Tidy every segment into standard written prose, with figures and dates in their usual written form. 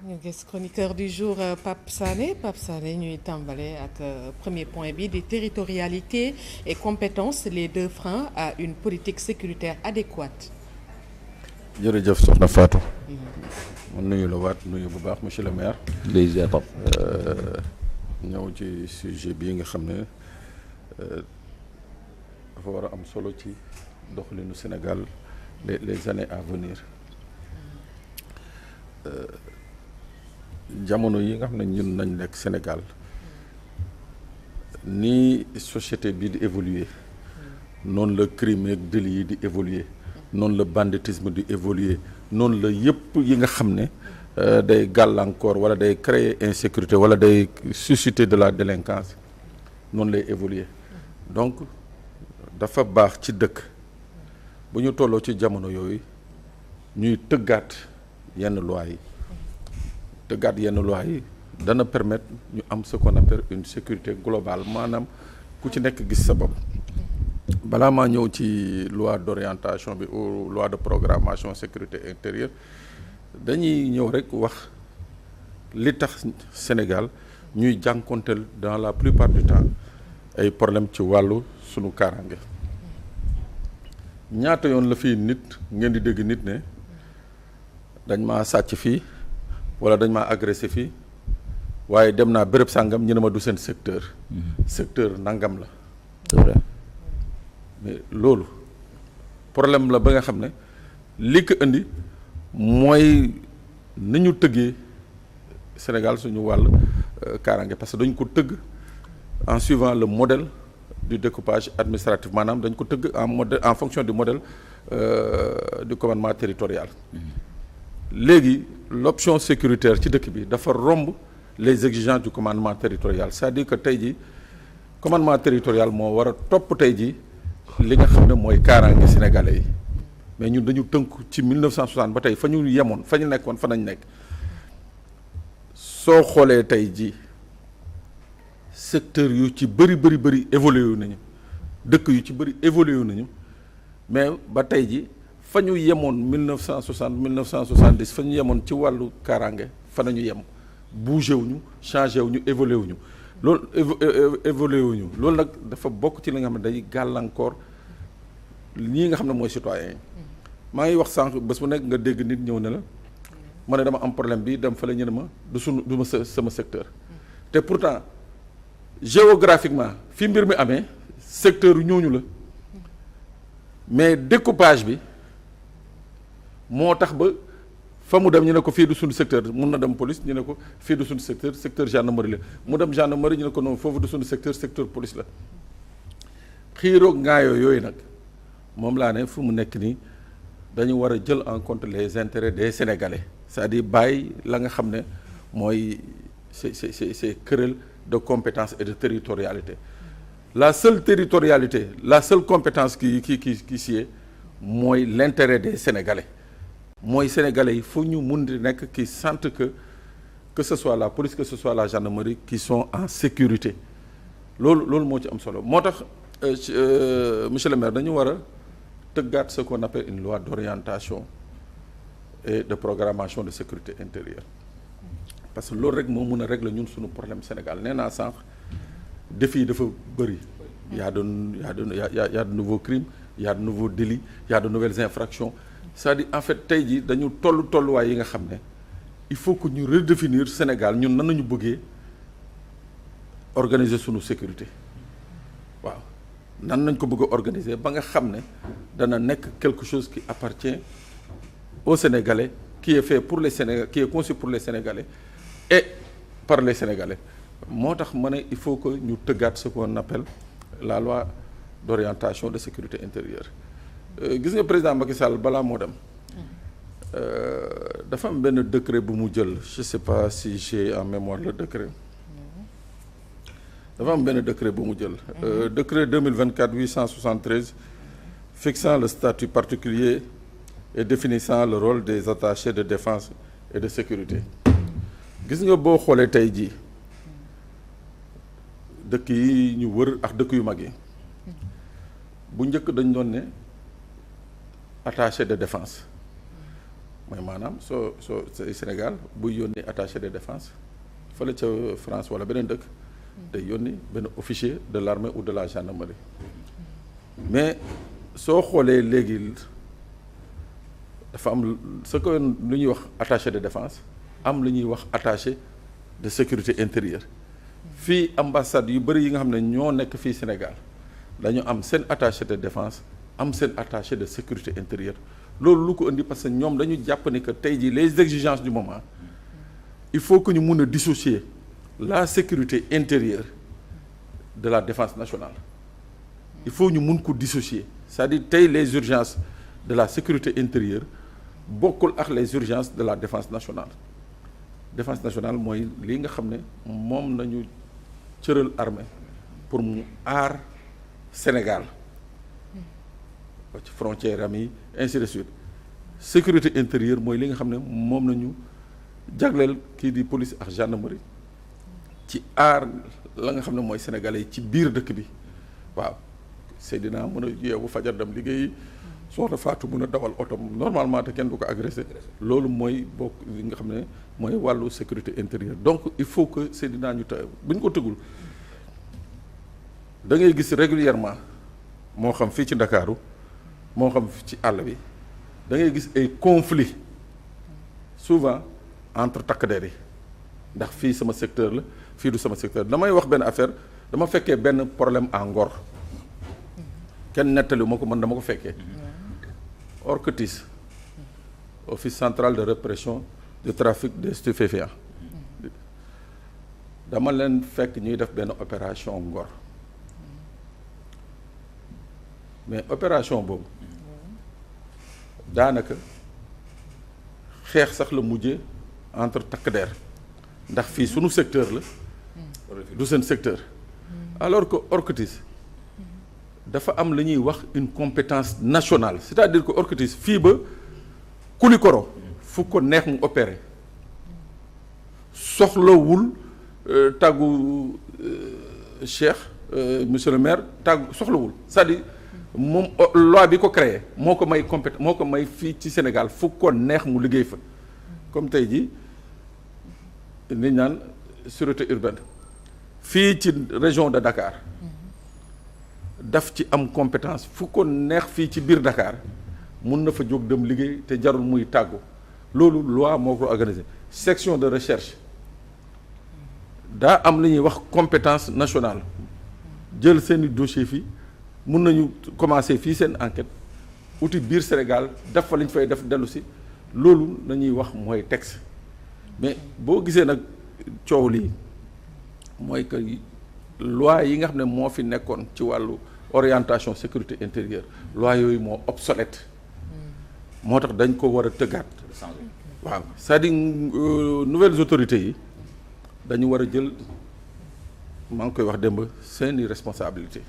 ñu gis chroniqueur du jour Pape Sané ñuy tàmbale ak premier point bi di territorialité et compétence les deux freins à une politique sécuritaire adéquate. jërëjëf soxna Fatou. ma nuyu la waat nuyu bu baax monsieur le maire. déjà Pape. ñëw ci sujet bii nga xam ne dafa war a am solo ci doxalinu Sénégal les années à venir. jamono yi nga xam ne ñun nañ nekk Sénégal ni société bi di évoluer noonu la crime ak délit yi di évoluer noonu la banditisme di évoluer noonu la yëpp yi nga xam ne day gàllankoor wala day créer insécurité wala day susciter de la délinquance noonu lay évoluer donc dafa baax ci dëkk bu ñu tolloo ci jamono yooyu ñuy tëggaat yenn loi yi dana permettre ñu am ce qu'on appelle une sécurité globale maanaam ku ci nekk gis sa bopp. balaa maa ñëw ci loi d'orientation bi ou loi de programmation sécurité intérieure dañuy ñëw rek wax li tax Sénégal ñuy jànkonteel dans la plupart du temps ay problème ci wàllu sunu kaaraange. ñaata yoon la fii nit ngeen di dégg nit ne dañ maa sàcc fii wala dañ maa agressé fii waaye dem naa béréb sàngam ñu ne ma du seen secteur. secteur nangam la. c'est vrai. mais loolu problème la ba nga xam ne li ko indi mooy ni ñu tëggee Sénégal suñu wàll kaaraange parce que dañ ko tëgg en suivant le modèle du découpage administratif maanaam dañ ko tëgg en fonction du modèle du commandement territorial. léegi l'option sécuritaire ci dëkk bi dafa romb les exigences du commandement territorial c'est-à-dire que tey jii commandement territorial moo war a topp tey jii li nga xam ne mooy kaaraange sénégalais yi mais ñun dañu tënku ci 1960 ba tey fa ñu yemoon fa ñu nekkoon fa nañ nekk soo xoolee tey jii secteur yu ci bëri évolué wu nañu dëkk yu ci bëri évolué wu nañu mais ba tey ji fa ñu yemoon 1960 1970 fa ñu yemoon ci wàllu kaaraange fa nañu yem bougé wuñu changé wuñu évolué wuñu loolu évolué wuñu loolu nag dafa bokk ci li nga xam ne day gàllankoor ñii nga xam ne mooy citoyen yi maa ngi wax sànq bés bu nekk nga dégg nit ñëw ne la ma ne dama am problème bi dem fa la ñu ne ma du ma sama secteur te pourtant géographiquement fi mbir mi amee secteur yu ñooñu la mais découpage bi moo tax ba fa mu dem ñu ne ko fii du suñu secteur mun na dem police ñu ne ko fii du suñu secteur gendarmerie la mu dem gendarmerie ñu ne ko non foofu du suñu secteur police la xiiroog ngaayoo yooyu nag moom laa ne fu mu nekk nii dañu war a jël en compte les intérêts des Sénégalais c'est-à-dire bàyyi la nga xam ne mooy c'est querelle de compétence et de territorialité la seule territorialité la seule compétence qui sied mooy l'intérêt des Sénégalais mooy Sénégalais yi fu ñu mun di nekk qui sentent que ce soit la police que ce soit la gendarmerie qui sont en sécurité loolu moo ci am solo moo tax monsieur le maire dañu war a tëggaat ce qu'on appelle une loi d'orientation et de programmation de sécurité intérieure parce que loolu rek moo mun a régler ñun suñu problème Sénégal nee naa sànq défis yi dafa bëri y a de nouveaux crimes y a de nouveaux délits y a de nouvelles infractions c'est-à-dire en fait tey jii dañu tolluwaay yi nga xam ne il faut que ñu redéfinir Sénégal ñun nan nañu bëggee organiser sunu sécurité waaw nan nañ ko bëgg a organiser ba nga xam ne dana nekk quelque chose qui appartient aux Sénégalais qui est fait pour les Sénégalais qui est conçu pour les Sénégalais et par les Sénégalais moo tax ma ne il faut que ñu tëggaat ce qu'on appelle la loi d'orientation de sécurité intérieure gis nga président Macky Sall balaa moo dem dafa am benn décret bu mu jël je sais pas si j'ai en mémoire le décret dafa am benn décret bu mu jël décret 2024-873 fixant le statut particulier et définissant le rôle des attachés de défense et de sécurité gis nga boo xoolee tey jii dëkk yi ñu wër ak dëkk yu mag yi bu njëkk dañ doon ne attaché de défense mooy maanaam soo Sénégal buy yónni attaché de défense fële ca France wala beneen dëkk day yónni benn officier de l'armée ou de la gendarmerie mais soo xoolee léegi dafa am ce que lu ñuy wax attaché de défense am lu ñuy wax attaché de sécurité intérieure fii ambassade yu bëri yi nga xam ne ñoo nekk fii Sénégal dañu am seen attaché de défense am seen attaché de sécurité intérieure loolu lu ko indi parce que ñoom dañu jàpp ni que tey jii les exigences du moment il faut que ñu mun a dissocier la sécurité intérieure de la défense nationale il faut ñu mun ko dissocier c'est-à-dire tey les urgences de la sécurité intérieure bokkul ak les urgences de la défense nationale mooy lii nga xam ne moom nañu cëral armée pour mu aar Sénégal ci frontière am yi ainsi de suite sécurité intérieure mooy li nga xam ne moom nañu jagleel kii di police ak gendarmerie ci aar la nga xam ne mooy sénégalais yi ci biir dëkk bi waaw Seydina mën a yeewu fajar dem liggéeyi soxna Fatou mën a dawal oto normalement te kenn du ko agressé loolu mooy bokk li nga xam ne mooy wàllu sécurité intérieure donc il faut que Seydina ñu tey bu ñu ko tëggul da ngay gis régulièrement moo xam fii ci Ndakaaru moo xam ci àll bi da ngay gis ay conflits souvent entre takk der yi ndax fii sama secteur la fii du sama secteur damay wax benn affaire dama fekkee benn problème à Ngor kenn nettali ma ko man dama ko fekkee OCRTIS office central de répression du trafic de stupéfiants dama leen fekk ñuy def benn opération Ngor mais opération boobu daanaka xeex sax la mujjee entre takk der ndax fii sunu secteur la du seen secteur alors que OCRTIS dafa am la ñuy wax une compétence nationale c'est-à-dire que OCRTIS fii ba Koulikoro fu ko neex mu opéré soxlawul tàggu Cheikh monsieur le maire tàggu soxlawul c'est-à-dire moom loi bi ko créé moo ko may compétence moo ko may fii ci Sénégal fu ko neex mu liggéey fa comme tey jii ni naan sûreté urbaine fii ci région de Dakar daf ci am compétence fu ko neex fii ci biir Dakar mun na fa jóg dem liggéey te jarul muy tàggu loolu loi moo ko organisé section de recherche daa am li ñuy wax compétence nationale jël seeni dossier fii mun nañu commencer fii seen enquête outil biir Sénégal def fa li ñu fay def dellu si loolu la ñuy wax mooy texte mais boo gisee nag coow lii mooy que loi yi nga xam ne moo fi nekkoon ci wàllu orientation sécurité intérieure loi yooyu moo obsolète moo tax dañ ko war a tëggaat waaw c'est-à-dire nouvelles autorités yi dañu war a jël maa ngi koy wax démb seeni responsabilité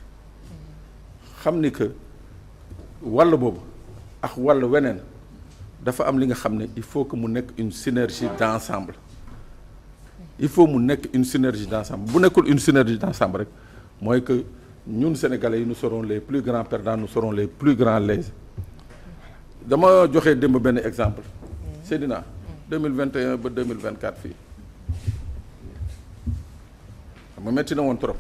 xam ni que wàll boobu ak wàll weneen dafa am li nga xam ne il faut que mu nekk une synergie d'ensemble il faut mu nekk une synergie d'ensemble bu nekkul une synergie d'ensemble rek mooy que ñun Sénégalais yi nous serons les plus grands perdants nous serons les plus grands lésés dama joxe démb benn exemple Seydina 2021 ba 2024 fii xam nga metti na woon trop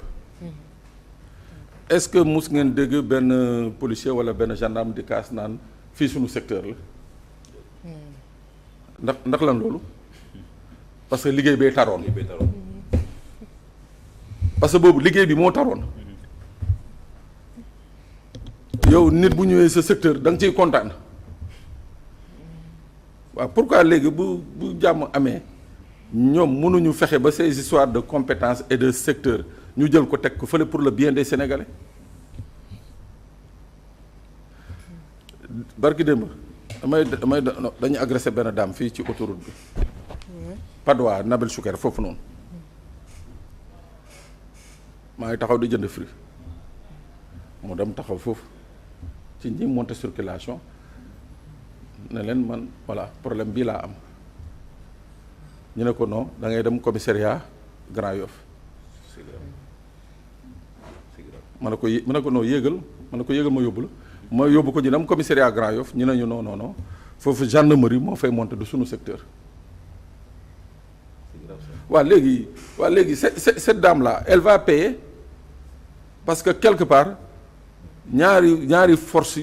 est-ce que mus ngeen dégg benn policier wala benn gendarme di kaas naan fii suñu secteur la ndax lan loolu parce que liggéey bee taroon parce que boobu liggéey bi moo taroon yow nit bu ñëwee sa secteur da nga ciy kontaan waaw pourquoi léegi bu jàmm amee ñoom mënuñu fexe ba ces histoires de compétences et de secteur ñu jël ko teg ko fële pour le bien des Sénégalais barki démb dañu agressé benn dame fii ci autoroute bi Padois Nabil Choucair foofu noonu maa ngi taxaw di jënd fruit mu dem taxaw foofu ci ñi monter circulation ne leen man voilà problème bii laa am ñu ne ko non da ngay dem commissariat Grand Yoff ma ne ko non yéegal ma ne ko yéegal ma yóbbu la ma yóbbu ko ñu dem commissariat Grand Yoff ñu ne ñu non foofu gendarmerie moo fay monter de sunu secteur. waaw léegi cette dame là elle va payer parce que quelque part ñaari force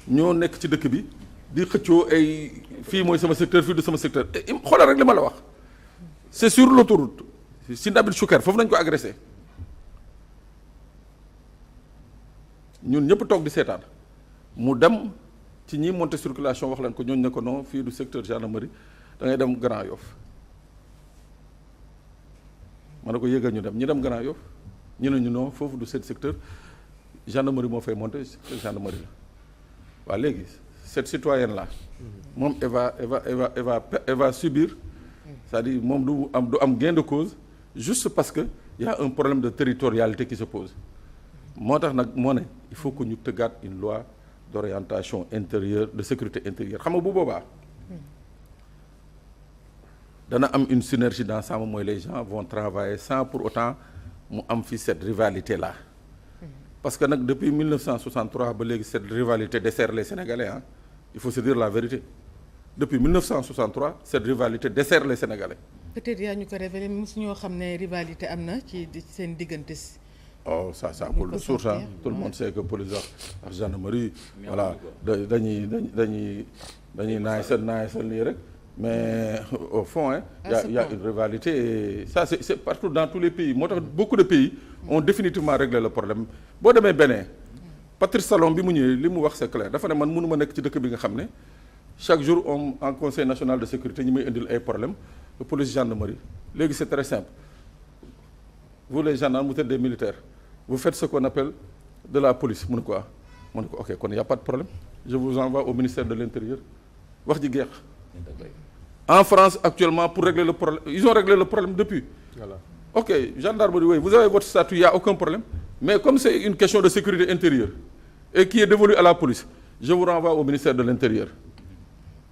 ñoo nekk ci dëkk bi di xëccoo ay fii mooy sama secteur fii du sama secteur xoolal rek li ma la wax c'est sur l'autoroute si Nabil Choucair foofu nañ ko agressé ñun ñëpp toog di seetaan mu dem ci ñi monter circulation wax leen ko ñooñu ne ko non fii du secteur gendarmerie da ngay dem Grand Yoff ma ne ko yëgal ñu dem Grand Yoff ñu ne ñu non foofu du secteur gendarmerie moo fay monter secteur gendarmerie la waaw léegi cette citoyenne là moom elle va subir c'est-à-dire moom du am gain de cause juste parce que y a un problème de territorialité qui se pose moo tax nag moo ne il faut que ñu tëggaat une loi d'orientation intérieure de sécurité intérieure xam nga bu boobaa dana am une synergie d'ensemble mooy les gens vont travailler sans pour autant mu am fi cette rivalité là parce que nag depuis 1963 ba léegi cette rivalité dessert les Sénégalais ah il faut se dire la vérité depuis 1963 cette rivalité dessert les Sénégalais. peut-être yaa ñu ko révélé mosu ñoo xam ne rivalité am na ci seen diggante si. oh ça coule de source hein. Tout le monde sait que police ak gendarmerie voilà dañuy naay nii rek mais au fond hein y a une rivalité et ça c'est partout dans tous les pays moo tax beaucoup de pays ont définitivement réglé le problème boo demee Bénin Patrice Talon bi mu ñëwee li mu wax c'est clair dafa ne man mënuma nekk ci dëkk bi nga xam ne chaque jour en conseil national de sécurité ñi may indil ay problème de police gendarmerie léegi c'est très simple vous les gendarmes vous êtes des militaires vous faites ce qu'on appelle de la police mu ne ko ok kon y a pas de problème je vous envoie au ministère de l'intérieur wax ji geex en France actuellement pour régler le problème ils ont réglé le problème depuis voilà. Ok gendarmerie oui vous avez votre statut il y a aucun problème mais comme c'est une question de sécurité intérieure et qui est dévolue à la police je vous renvoie au ministère de l'intérieur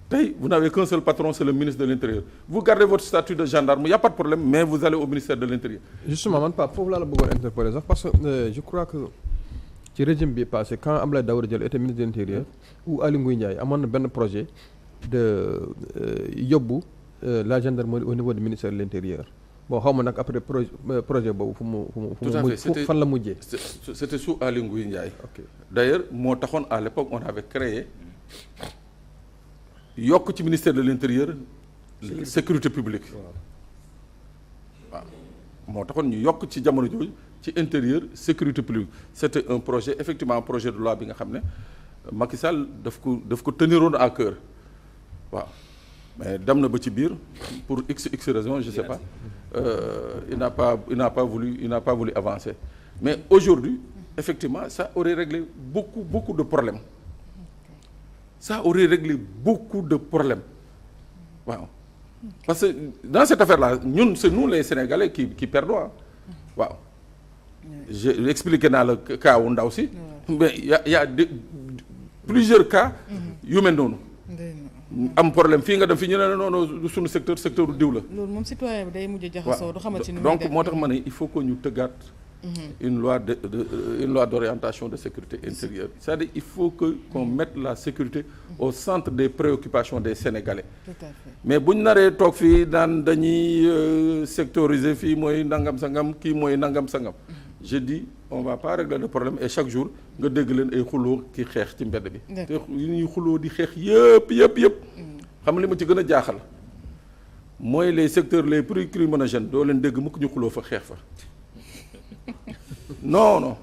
tey vous n'avez qu'un seul patron c'est le ministre de l'intérieur vous gardez votre statut de gendarme il y a pas de problème mais vous allez au ministère de l'intérieur. Justement man Pape foofu laa la bëggoon interpeller sax parce que je crois que ci régime bi passé quand Abdoulaye Daouda Diallo était ministre de l'intérieur ou Aly Ngouille Ndiaye amoon na benn projet de yóbbu la gendarmerie au niveau du ministère de l'intérieur bon xaw ma nag après projet boobu fan la mujjee. C'était sous Aly Ngouille Ndiaye. Ok d'ailleurs moo taxoon à l'époque on avait créé yokk ci ministère de l'intérieur sécurité publique waaw moo taxoon ñu yokk ci jamono jooju ci intérieur sécurité publique c'était un projet effectivement projet de loi bi nga xam ne Macky Sall daf ko teniroon à cœur waaw mais dem na ba ci biir pour x raison je sais pas il n'a pas voulu avancer mais aujourd'hui effectivement ça aurait réglé beaucoup de problèmes ça aurait réglé beaucoup de problèmes waaw parce que dans cette affaire-là ñun c'est nous les Sénégalais qui perdons waaw j'ai expliqué naa la cas wu ndaw si mais y a plusieurs cas yu mel noonu am problème fii nga dem fii ñu ne noonu suñu secteur du diw la loolu moom citoyen bi day mujj jaxasoo du xamante ni donc moo tax ma ne il faut que ñu tëggaat une loi d'orientation de sécurité intérieure c'est-à-dire il faut qu'on mette la sécurité au centre des préoccupations des Sénégalais. Tout à fait. Mais buñ naree toog fii daan dañuy sectoriser fii mooy nangam sangam kii mooy nangam sangam je dis on va pas régler le problème et chaque jour nga dégg leen ay xuloo ki xeex ci mbedd bi te yu ñuy xuloo di xeex yëpp xam li ma ci gën a jaaxal mooy les secteurs les plus criminogènes doo leen dégg mukk ñu xuloo fa xeex fa non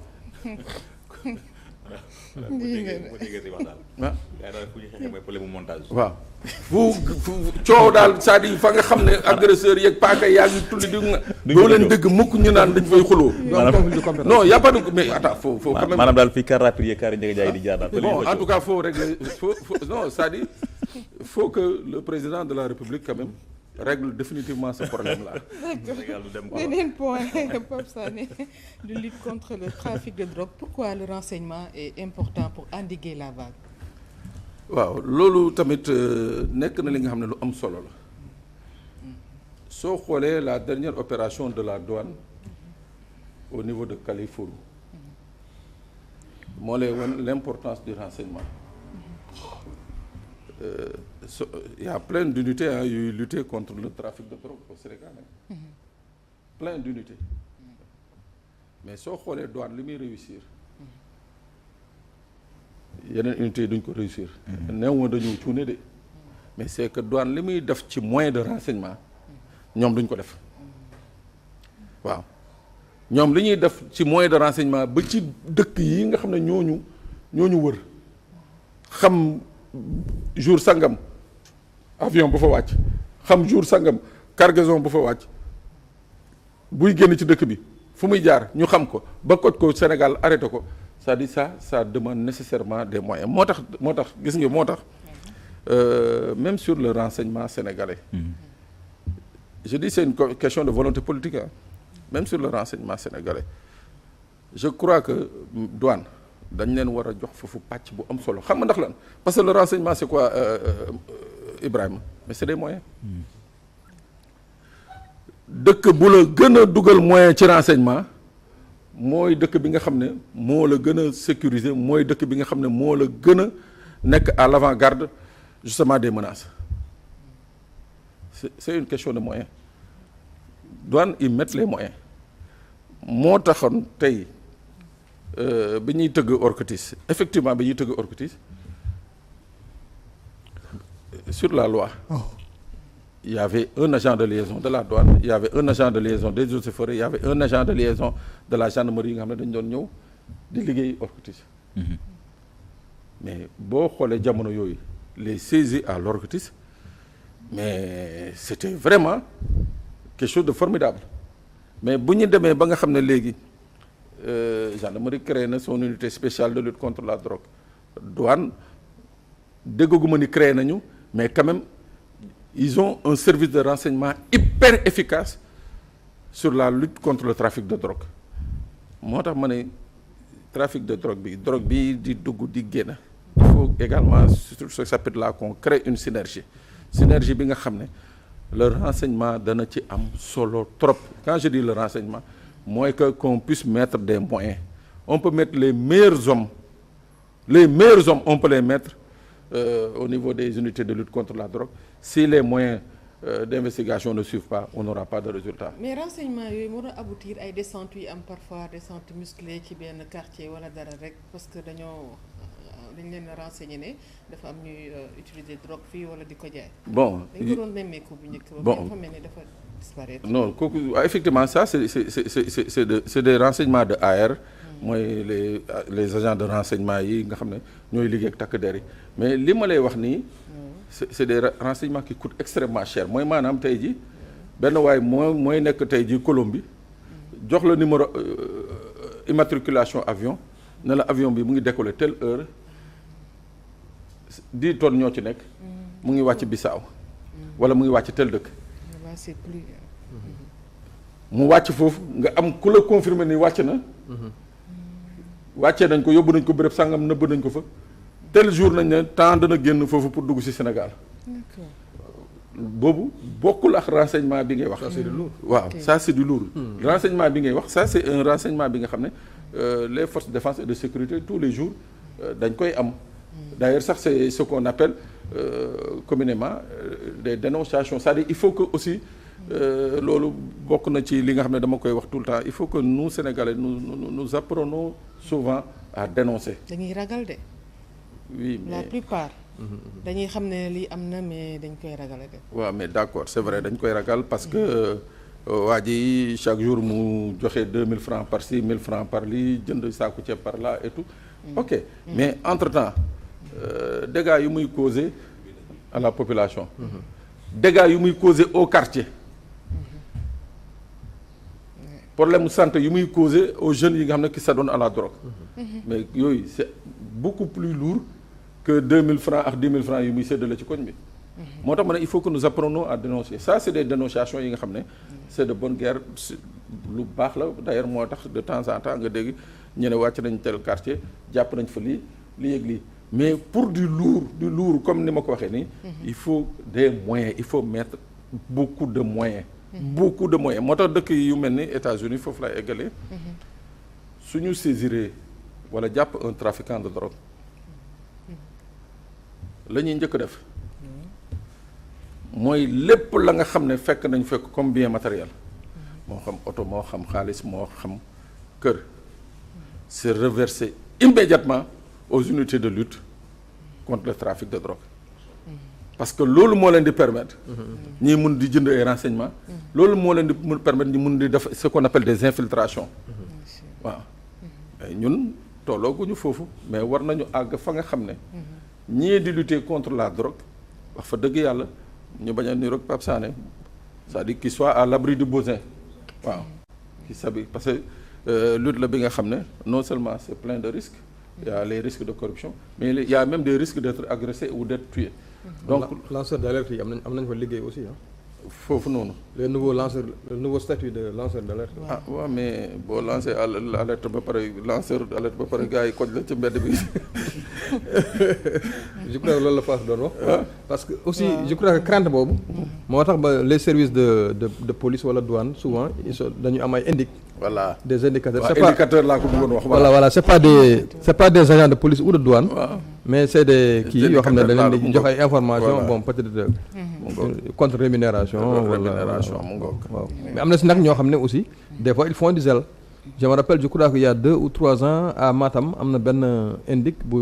waaw fu coow daal c'est-à-dire fa nga xam ne agresseur yeeg paaka yaa ngi tulli di doo leen dëgg mukk ñu naan dañ fay xuloo non y a pas de mais attends faut quand même maanaam daal fii car rapide yeeg car njëga jaay di jaar daal bon en tout cas faut régler faut non c'est-à-dire faut que le président de la République quand même règle définitivement ce problème-là. Beneen point Pape Sané de lutte contre le trafic de drogue pourquoi le renseignement est important pour endiguer la vague. waaw loolu tamit nekk na li nga xam ne lu am solo la soo xoolee la dernière opération de la douane au niveau de Kalifourou moo lay wan l'importance du renseignement il y a plein d'unités yuy lutter contre le trafic de drogue au Sénégal plein d'unités mais soo xoolee douane li muy réussir yeneen unités yi duñ ko réussir néew ma dañoo cuune de mais c'est que douane li muy def ci moyen de renseignement ñoom duñ ko def waaw ñoom li ñuy def ci moyen de renseignement ba ci dëkk yi nga xam ne ñooñu wër xam jour sangam avion bu fa wàcc xam jour sangam cargaison bu fa wàcc buy génn ci dëkk bi fu muy jaar ñu xam ko ba koj ko Sénégal arrêté ko c'est-à-dire ça demande nécessairement des moyens moo tax gis nga moo tax même sur le renseignement sénégalais je dis c'est une question de volonté politique même sur le renseignement sénégalais je crois que douane dañ leen war a jox foofu pàcc bu am solo xam nga ndax lan parce que le renseignement c'est quoi Ibrahima mais c'est des moyens dëkk bu la gën a dugal moyen ci renseignement mooy dëkk bi nga xam ne moo la gën a sécuriser mooy dëkk bi nga xam ne moo la gën a nekk à l'avant-garde justement des menaces c'est une question de moyens douane ils mettent les moyens moo taxoon tey bi ñuy tëgg OCRTIS effectivement bi ñuy tëgg OCRTIS sur la loi il y avait un agent de liaison de la douane il y avait un agent de liaison des eaux et forêts il y avait un agent de liaison de la gendarmerie yi nga xam ne dañu doon ñëw di liggéey OCRTIS mais boo xoolee jamono yooyu les saisies à l'OCRTIS mais c'était vraiment quelque chose de formidable mais bu ñu demee ba nga xam ne léegi gendarmerie créé na son unité spéciale de lutte contre la drogue douane déggaguma ni créé nañu mais quand même ils ont un service de renseignement hyper efficace sur la lutte contre le trafic de drogue moo tax ma ne trafic de drogue bi di dugg di génn il faut également sur ce chapitre-là qu'on crée une synergie bi nga xam ne le renseignement dana ci am solo trop quand je dis le renseignement mooy que qu'on puisse mettre des moyens on peut mettre les meilleurs hommes on peut les mettre au niveau des unités de lutte contre la drogue si les moyens d'investigation ne suivent pas on n'aura pas de résultat. mais renseignement yooyu moo doon aboutir ay descentes yu am parfois descentes musclées ci benn quartier wala dara rek parce que dañ leen a renseigner ne dafa am ñuy utiliser drogue fii wala di ko jaay. bon dañ ko doon nemmeeku bu njëkk ba. bon dafa mel ni dafa disparaître. non kooku effectivement ça c'est des renseignements de AR. mooy les agents de renseignement yi nga xam ne ñooy liggéey ak takk der yi mais li ma lay wax nii. c'est des renseignements qui coûtent extrêmement cher mooy maanaam tey ji benn waay mooy nekk tey ji Colombie jox la numéro immatriculation avion ne la avion bi mu ngi décoller telle heure 10 tonnes ñoo ci nekk mu ngi wàcc Bissau wala mu ngi wàcc tel dëkk mu wàcc foofu nga am ku la confirmer ni wàcc na wàccee nañ ko yóbbu nañ ko béréb sàngam nëbb nañ ko fa tel jour nañ ne temps dana génn foofu pour dugg ci Sénégal boobu bokkul ak renseignement bi ngay wax. ça c'est du lourd. waaw ça c'est du lourd. renseignement bi ngay wax ça c'est un renseignement bi nga xam ne les forces de défense et de sécurité tous les jours dañ koy am. d'ailleurs sax c'est ce qu'on appelle communément des dénonciations c'est-à-dire il faut que aussi loolu bokk na ci li nga xam ne dama koy wax tout le temps il faut que nous Sénégalais nous apprenons souvent à dénoncer. dañuy ragal de. oui mais la plupart. dañuy xam ne lii am na mais dañ koy ragal de. waaw mais d'accord c'est vrai dañ koy ragal parce que waa ji chaque jour mu joxe 2000 francs par-ci 1000 francs par lii jënd saaku ceeb par là et tout. ok mais entre-temps dégâts yu muy causer à la population. dégâts yu muy causer au quartier. problème santé yu muy causer aux jeunes yi nga xam ne qui s'adonnent à la drogue. mais yooyu c'est beaucoup plus lourd que 2000 francs ak 10 000 francs yu muy séddale ci koñ bi. moo tax ma ne il faut que nous apprenions à dénoncer ça c'est des dénonciations yi nga xam ne c'est de bonne guerre lu baax la d'ailleurs moo tax de temps en temps nga dégg ñu ne wàcc nañ tel quartier jàpp nañ fa lii ak lii mais pour du lourd comme ni ma ko waxee nii. il faut des moyens il faut mettre beaucoup de moyens. moo tax dëkk yu mel ni États-Unis foofu lay eggalee. suñu saisiree wala jàpp un trafiquant de drogue la ñuy njëkk def mooy lépp la nga xam ne fekk nañ fekk comme bien matériel moo xam oto moo xam xaalis moo xam kër c'est reversé immédiatement aux unités de lutte contre le trafic de drogue parce que loolu moo leen di permettre ñii mun di jënd ay renseignements loolu moo leen di mun permettre ñi mun di def ce qu'on appelle des infiltrations waaw ñun tollooguñu foofu mais war nañu àgg fa nga xam ne ñii di lutter contre la drogue wax fa dëgg yàlla ñu bañ a niroog Pape Sané c'est-à-dire qu'il soit à l'abri du besoin waaw qui s'habille parce que lutte la bi nga xam ne non seulement c'est plein de risques il y a les risques de corruption mais il y a même des risques d'être agressé ou d'être tué donc lanceur d'alerte yi am nañ fa liggéey aussi foofu noonu le nouveau statut de lanceur d'alerte. ah waaw mais boo lancé alerte ba pare lanceur d'alerte ba pare gars yi koj la ci mbedd bi je crois que loolu la Fass doon wax. parce que aussi je crois que crainte boobu. moo tax ba les services de police wala douane souvent dañu am ay voilà des indicateurs. c'est pas indicateur laa ko bëggoon wax. voilà c'est pas des agents de police ou de douane. mais c'est des kii yoo xam ne dañ leen di jox ay informations bon peut-être. contre rémunération. mu ngoog waaw mais am na si nag ñoo xam ne aussi des fois ils font du zèle. je me rappelle je crois qu'il y a 2 ou 3 ans à Matam am na benn indic bu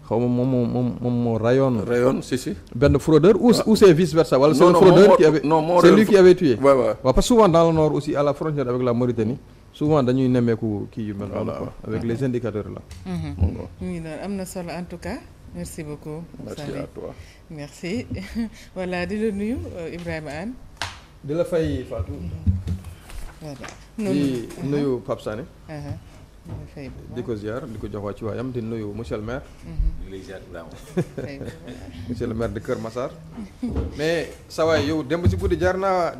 xaw ma moom moo rayoon si benn fraudeur ou c'est vice versa wala c'est le fraudeur qui avait c'est lui qui avait tué waaw parce que souvent dans le nord aussi à la frontière avec la Mauritanie souvent dañuy nemmeeku kii yu mel noonu quoi avec les indicateurs là. mu ngi noonu am na solo en tout cas merci beaucoup. merci à toi. merci voilà di la nuyu Ibrahima Anne. di la fay Fatou. voilà di nuyu Pape Sané. di ko ziar di ko jox waa ci waayam di nuyu monsieur le maire. di lay ziar monsieur le maire de Kër Massar. mais saa waay yow démb ci guddi jaar naa